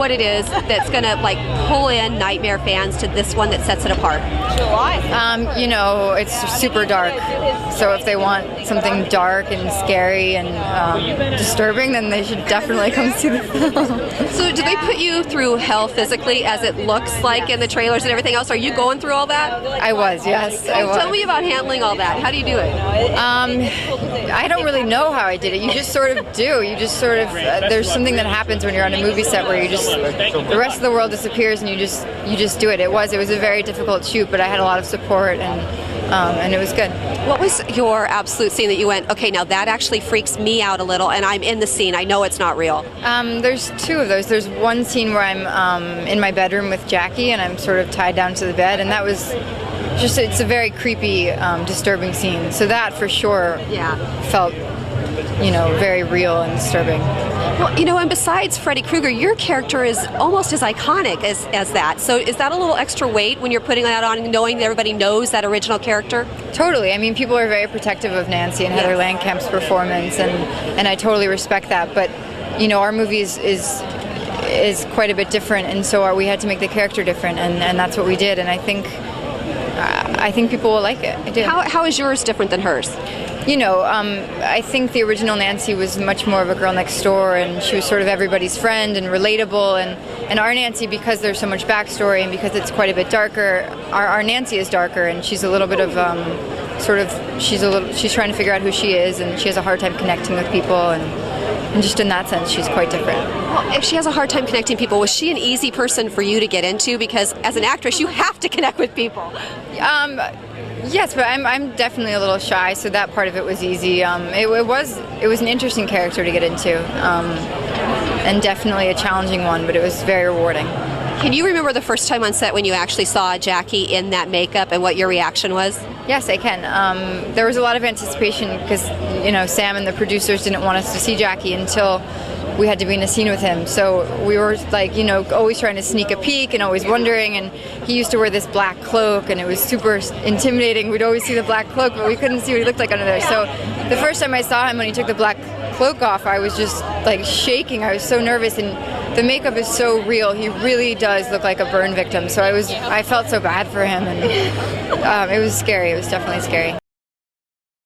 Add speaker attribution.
Speaker 1: what it is that's going to like pull in Nightmare fans to this one that sets it apart?
Speaker 2: It's super dark. So if they want something dark and scary and disturbing, then they should definitely come see the film.
Speaker 1: So do they put you through hell physically as it looks like in the trailers and everything else? Are you going through all that?
Speaker 2: I was, yes. I was.
Speaker 1: Tell me about handling all that. How do you do it?
Speaker 2: I don't really know how I did it. You just sort of do. You just sort of, there's something that happens when you're on a movie set where the rest of the world disappears and you just do it. It was a very difficult shoot, but I had a lot of support and it was good.
Speaker 1: What was your absolute scene that you went, okay, now that actually freaks me out a little, and I'm in the scene, I know it's not real?
Speaker 2: There's two of those. There's one scene where I'm in my bedroom with Jackie and I'm sort of tied down to the bed, and that was it's a very creepy, disturbing scene. So that for sure felt, very real and disturbing.
Speaker 1: Well, and besides Freddy Krueger, your character is almost as iconic as that. So is that a little extra weight when you're putting that on, knowing that everybody knows that original character?
Speaker 2: Totally. I mean, people are very protective of Nancy and Heather Langkamp's performance, and I totally respect that. But, our movie is quite a bit different, and so we had to make the character different, and that's what we did. And I think people will like it. I do.
Speaker 1: How is yours different than hers?
Speaker 2: I think the original Nancy was much more of a girl next door, and she was sort of everybody's friend and relatable. And our Nancy, because there's so much backstory and because it's quite a bit darker, our Nancy is darker, and she's a little bit of she's trying to figure out who she is, and she has a hard time connecting with people, and just in that sense, she's quite different.
Speaker 1: Well, if she has a hard time connecting people, was she an easy person for you to get into? Because as an actress, you have to connect with people.
Speaker 2: Yes, but I'm definitely a little shy, so that part of it was easy. It was an interesting character to get into, and definitely a challenging one, but it was very rewarding.
Speaker 1: Can you remember the first time on set when you actually saw Jackie in that makeup and what your reaction was?
Speaker 2: Yes, I can. There was a lot of anticipation because, Sam and the producers didn't want us to see Jackie until we had to be in a scene with him. So we were always trying to sneak a peek and always wondering, and he used to wear this black cloak and it was super intimidating. We'd always see the black cloak, but we couldn't see what he looked like under there. So the first time I saw him when he took the black cloak off, I was just shaking. I was so nervous, and the makeup is so real. He really does look like a burn victim. So I felt so bad for him, and it was scary. It was definitely scary.